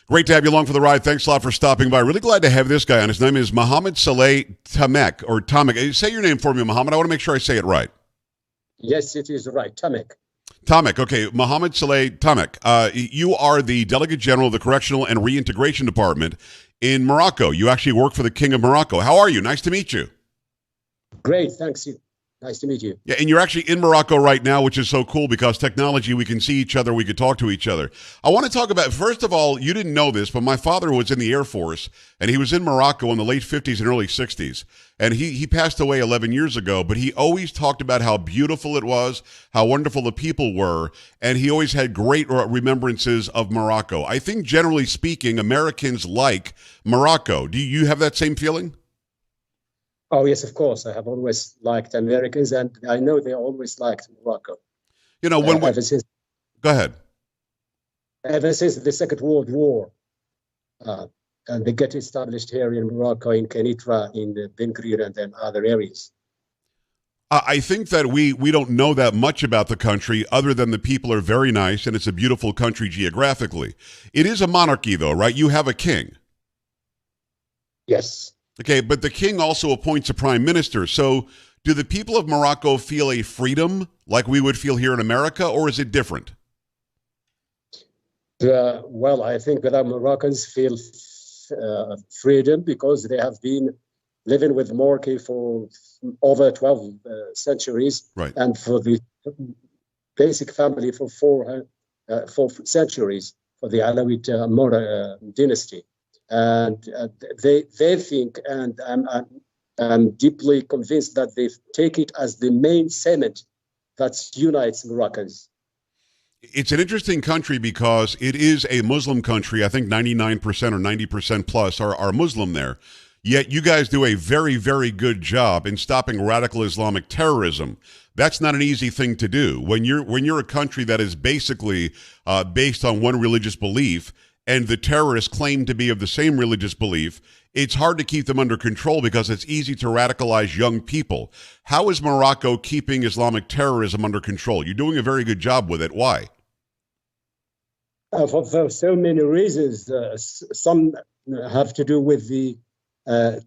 Great to have you along for the ride. Thanks a lot for stopping by. Really glad to have this guy on. His name is Mohammed Taamek, or Taamek. Say your name for me, Mohammed. I want to make sure I say it right. Yes, it is right. Taamek. Taamek, okay. Mohammed Taamek. You are the Delegate General of the Correctional and Reintegration Department in Morocco. You actually work for the King of Morocco. How are you? Nice to meet you. Great, thanks. Nice to meet you. Yeah, and you're actually in Morocco right now, which is so cool because technology, we can see each other, we could talk to each other. I want to talk about, first of all, you didn't know this, but my father was in the Air Force, and he was in Morocco in the late 50s and early 60s. And he passed away 11 years ago, but he always talked about how beautiful it was, how wonderful the people were, and he always had great remembrances of Morocco. I think, generally speaking, Americans like Morocco. Do you have that same feeling? Oh, yes, of course. I have always liked Americans, and I know they always liked Morocco. You know, go ahead. Ever since the Second World War, and they get established here in Morocco, in Kenitra, in Ben Gurion, and then other areas. I think that we don't know that much about the country other than the people are very nice, and it's a beautiful country geographically. It is a monarchy, though, right? You have a king. Yes. Okay, but the king also appoints a prime minister. So do the people of Morocco feel a freedom like we would feel here in America, or is it different? Well, I think that Moroccans feel freedom because they have been living with monarchy for over 12 centuries, right, and for the basic family for four centuries, for the Alawite dynasty. And they think, and I'm deeply convinced that they take it as the main cement that unites Moroccans. It's an interesting country because it is a Muslim country. I think 99% or 90% plus are Muslim there. Yet you guys do a very, very good job in stopping radical Islamic terrorism. That's not an easy thing to do. When you're a country that is basically based on one religious belief, and the terrorists claim to be of the same religious belief, it's hard to keep them under control because it's easy to radicalize young people. How is Morocco keeping Islamic terrorism under control? You're doing a very good job with it. Why? For so many reasons. Some have to do with the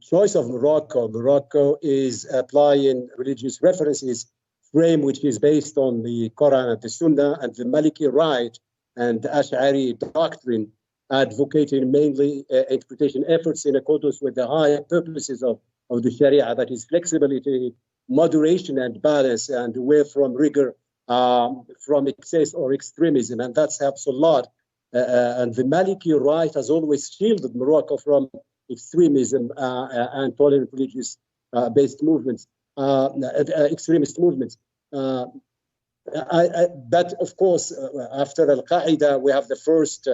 choice of Morocco. Morocco is applying religious references frame which is based on the Quran and the Sunnah and the Maliki right and the Ash'ari doctrine, advocating mainly interpretation efforts in accordance with the higher purposes of the Sharia, that is flexibility, moderation, and balance, and away from rigor, from excess or extremism, and that helps a lot. And the Maliki right has always shielded Morocco from extremism and tolerant religious-based movements, extremist movements. But of course, after Al-Qaeda, we have the first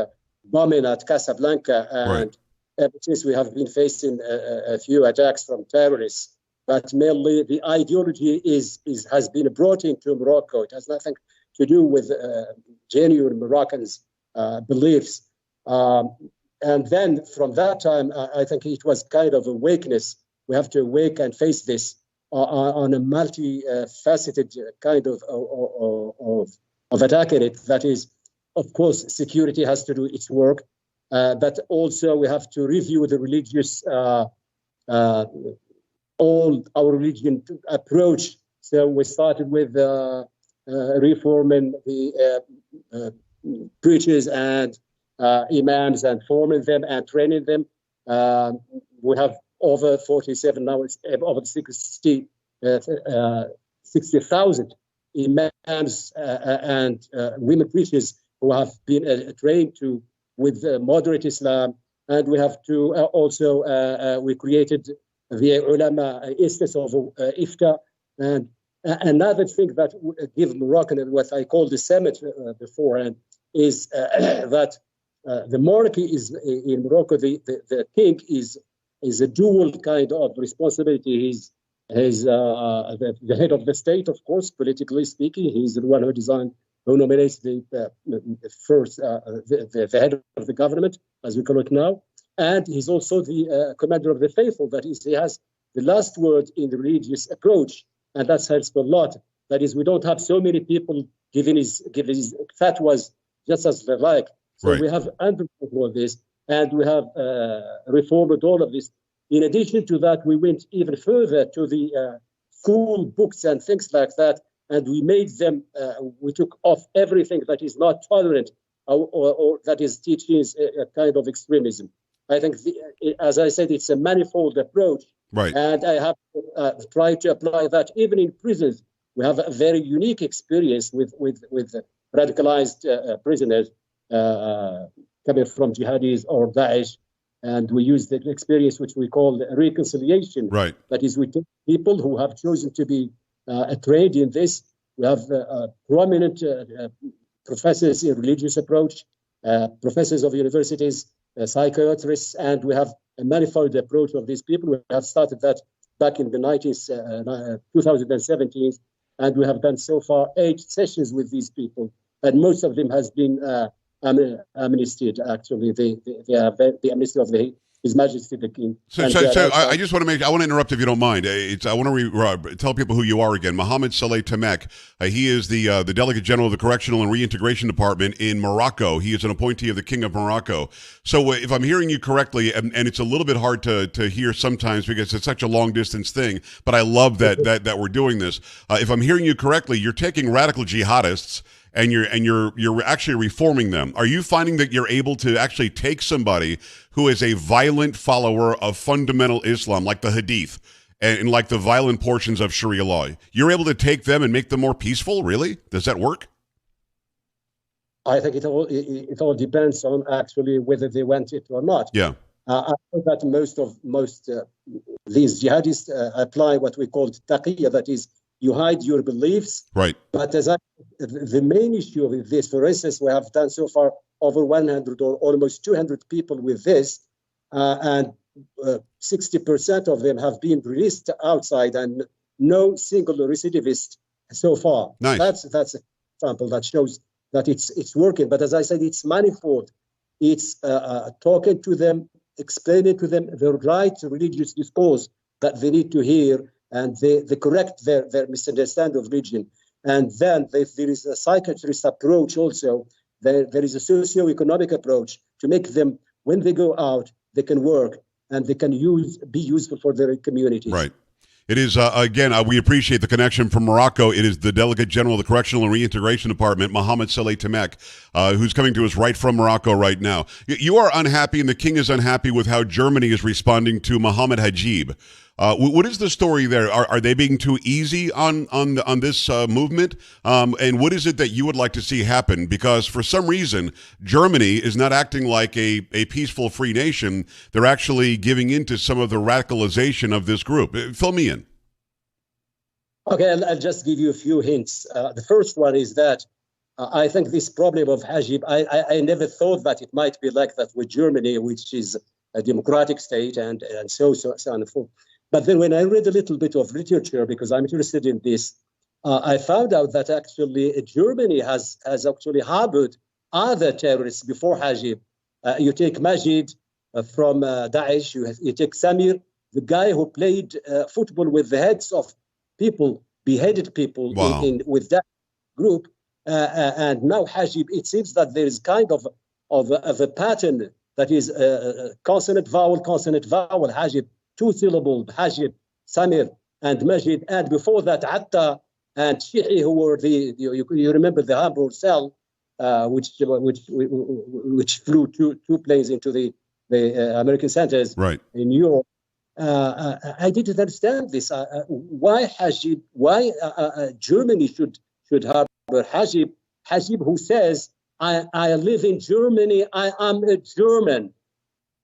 bombing at Casablanca, and right, ever since we have been facing a few attacks from terrorists. But mainly the ideology has been brought into Morocco. It has nothing to do with genuine Moroccans' beliefs. And then from that time, I think it was kind of a weakness. We have to awake and face this on a multifaceted kind of attacking it. That is, of course, security has to do its work, but also we have to review the religious, all our religion approach. So we started with reforming the preachers and imams and forming them and training them. We have over 47, now it's over 60,000 imams and women preachers who have been trained with moderate Islam. And we have to also, we created the ulama instance of ifta. And another thing that gives Moroccan what I call the summit beforehand is that the monarchy is in Morocco, the king is a dual kind of responsibility. He's the head of the state, of course, politically speaking. He's the one who nominates the head of the government, as we call it now. And he's also the commander of the faithful. That is, he has the last word in the religious approach, and that helps a lot. That is, we don't have so many people giving his fatwas just as they like. So right, we have under control this. and we have reformed all of this. In addition to that, we went even further to the school books and things like that, and we made them, we took off everything that is not tolerant or that is teaching a kind of extremism. I think, as I said, it's a manifold approach. Right. And I have tried to apply that even in prisons. We have a very unique experience with radicalized prisoners coming from jihadis or Daesh. And we use the experience which we call reconciliation. Right. That is, we take people who have chosen to be trained in this. We have prominent professors in religious approach, professors of universities, psychiatrists, and we have a manifold approach of these people. We have started that back in the 2017, and we have done so far 8 sessions with these people, and most of them has been amnestied. Actually, they are the amnesty of His Majesty the King. So I just want to I want to interrupt if you don't mind. I want to tell people who you are again. Mohammed Saleh Tamek. He is the Delegate General of the Correctional and Reintegration Department in Morocco. He is an appointee of the King of Morocco. So if I'm hearing you correctly, and it's a little bit hard to hear sometimes because it's such a long distance thing, but I love that we're doing this. If I'm hearing you correctly, you're taking radical jihadists and you're actually reforming them. Are you finding that you're able to actually take somebody who is a violent follower of fundamental Islam, like the Hadith, and like the violent portions of Sharia law? You're able to take them and make them more peaceful? Really? Does that work? I think it all depends on actually whether they want it or not. Yeah. I think that most these jihadists apply what we call taqiyya, that is, you hide your beliefs. Right. But the main issue of this, for instance, we have done so far over 100 or almost 200 people with this, and 60% of them have been released outside, and no single recidivist so far. Nice. That's an example that shows that it's working. But as I said, it's manifold. It's talking to them, explaining to them the right religious discourse that they need to hear, and they correct their misunderstanding of religion. And then there is a psychiatrist approach also. There is a socio-economic approach to make them, when they go out, they can work and they can be useful for their community. Right. It is, again, we appreciate the connection from Morocco. It is the Delegate General of the Correctional and Reintegration Department, Mohammed Saleh Tamek, who's coming to us right from Morocco right now. You are unhappy, and the king is unhappy with how Germany is responding to Mohammed Hajeeb. What is the story there? Are they being too easy on this movement? And what is it that you would like to see happen? Because for some reason, Germany is not acting like a peaceful free nation. They're actually giving in to some of the radicalization of this group. Fill me in. Okay, I'll just give you a few hints. The first one is that I think this problem of Hajeeb, I never thought that it might be like that with Germany, which is a democratic state and so on and forth. But then when I read a little bit of literature, because I'm interested in this, I found out that actually Germany has actually harbored other terrorists before Hajeeb. You take Majid from Daesh, you take Samir, the guy who played football with the heads of people, beheaded people. Wow. With that group. And now Hajeeb, it seems that there is kind of a pattern that is consonant, vowel, Hajeeb. 2-syllable, Hajeeb, Samir, and Majid, and before that, Atta and Shi'i, who were you remember the Hamburg cell, which flew two planes into the American centers in Europe. I didn't understand this. Why Hajeeb? Why Germany should harbor Hajeeb? Hajeeb, who says, "I live in Germany. I am a German."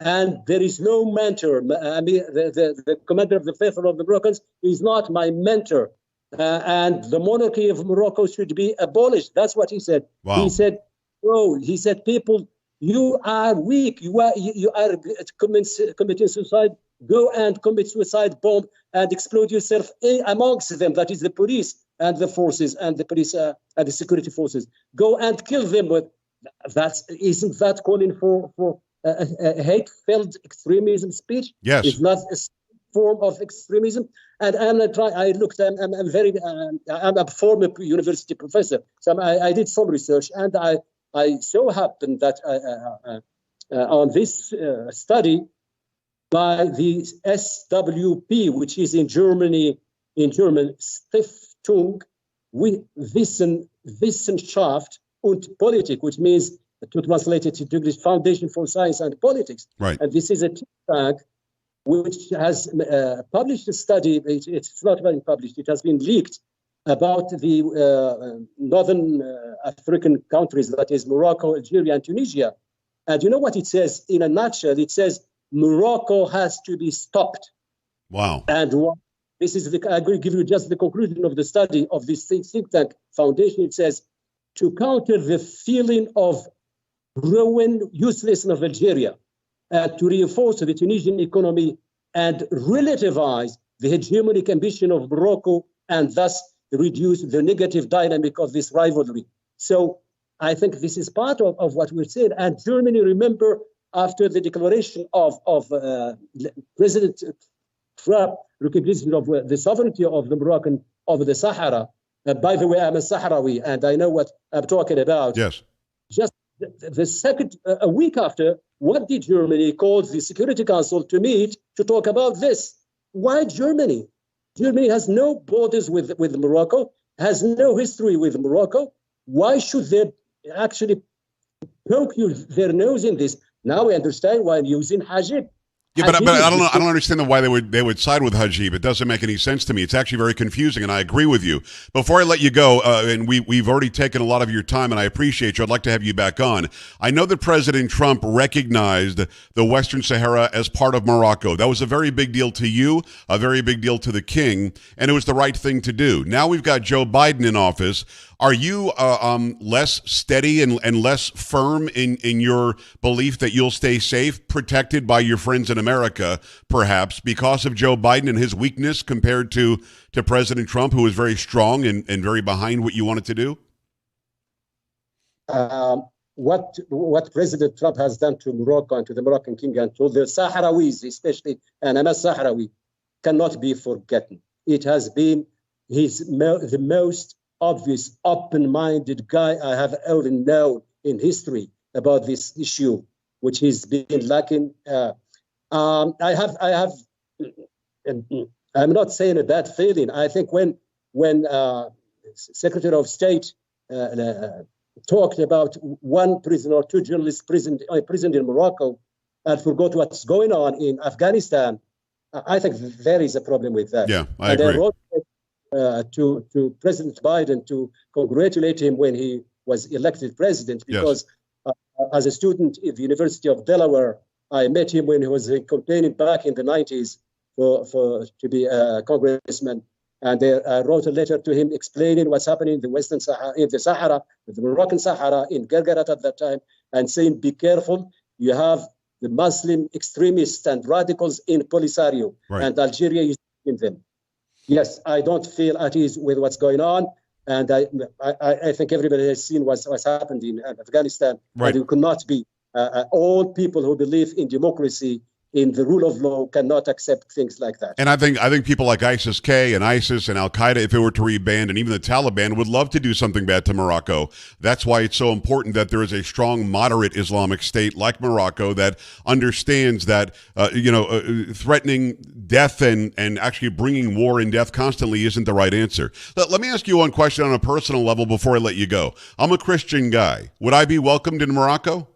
And there is no mentor. I mean, the commander of the faithful of the Moroccans is not my mentor. And the monarchy of Morocco should be abolished. That's what he said. Wow. He said, people, you are weak. You are committing suicide. Go and commit suicide bomb and explode yourself amongst them. That is the police and the forces and the police and the security forces. Go and kill them. But isn't that calling for a hate-filled extremism speech? Yes. It's not a form of extremism. And I'm a former university professor. So I did some research, and I so happened that on this study by the SWP, which is in German, Stiftung Wissenschaft und Politik, which means, to translate it into English, Foundation for Science and Politics. Right. And this is a think tank which has published a study. It's not been published, it has been leaked, about the northern African countries, that is Morocco, Algeria, and Tunisia. And you know what it says? In a nutshell, it says Morocco has to be stopped. Wow. And this is I will give you just the conclusion of the study of this think tank foundation. It says, to counter the feeling of growing uselessness of Algeria, to reinforce the Tunisian economy and relativize the hegemonic ambition of Morocco, and thus reduce the negative dynamic of this rivalry. So I think this is part of what we're saying. And Germany, remember, after the declaration of President Trump, recognition of the sovereignty of the Moroccan over the Sahara. By the way, I'm a Sahrawi, and I know what I'm talking about. Yes. Just the second, a week after, what did Germany call the Security Council to meet to talk about this? Why Germany? Germany has no borders with Morocco, has no history with Morocco. Why should they actually poke their nose in this? Now we understand why using Haggib. Yeah, but I don't understand why they would side with Haggib. It doesn't make any sense to me. It's actually very confusing, and I agree with you. Before I let you go, and we've already taken a lot of your time, and I appreciate you. I'd like to have you back on. I know that President Trump recognized the Western Sahara as part of Morocco. That was a very big deal to you, a very big deal to the king, and it was the right thing to do. Now we've got Joe Biden in office. Are you less steady and less firm in your belief that you'll stay safe, protected by your friends in America, perhaps, because of Joe Biden and his weakness compared to President Trump, who was very strong and very behind what you wanted to do? What President Trump has done to Morocco and to the Moroccan king and to the Sahrawis, especially, and I'm a Sahrawi, cannot be forgotten. It has been the most obvious, open-minded guy I have ever known in history about this issue, which has been lacking. I'm not saying a bad feeling. I think when Secretary of State talked about one prisoner or two journalists imprisoned in Morocco and forgot what's going on in Afghanistan, I think there is a problem with that. Yeah, I agree. I wrote to President Biden to congratulate him when he was elected president, because as a student at the University of Delaware, I met him when he was campaigning back in the 90s to be a congressman. And I wrote a letter to him explaining what's happening in the Western Sahara, in the Sahara, the Moroccan Sahara, in Guerguerat at that time, and saying, be careful, you have the Muslim extremists and radicals in Polisario, and Algeria is in them. Yes, I don't feel at ease with what's going on. And I think everybody has seen what's happened in Afghanistan. Right. And you cannot be, all people who believe in democracy, in the rule of law, cannot accept things like that. And I think people like ISIS-K and ISIS and Al-Qaeda, if it were to reband, and even the Taliban, would love to do something bad to Morocco. That's why it's so important that there is a strong, moderate Islamic state like Morocco that understands that, threatening death and actually bringing war and death constantly isn't the right answer. Let me ask you one question on a personal level before I let you go. I'm a Christian guy. Would I be welcomed in Morocco?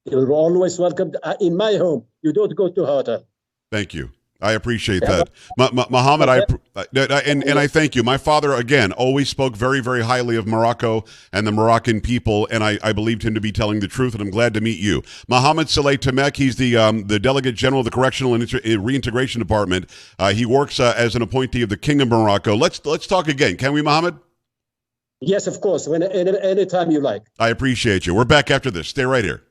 You're always welcome in my home. You don't go to hotel. Thank you. I appreciate that. Muhammad, and I thank you. My father, again, always spoke very, very highly of Morocco and the Moroccan people, and I believed him to be telling the truth, and I'm glad to meet you. Mohammed Saleh Tamek, he's the Delegate General of the Correctional and Reintegration Department. He works as an appointee of the King of Morocco. Let's talk again. Can we, Mohammed? Yes, of course. Anytime you like. I appreciate you. We're back after this. Stay right here.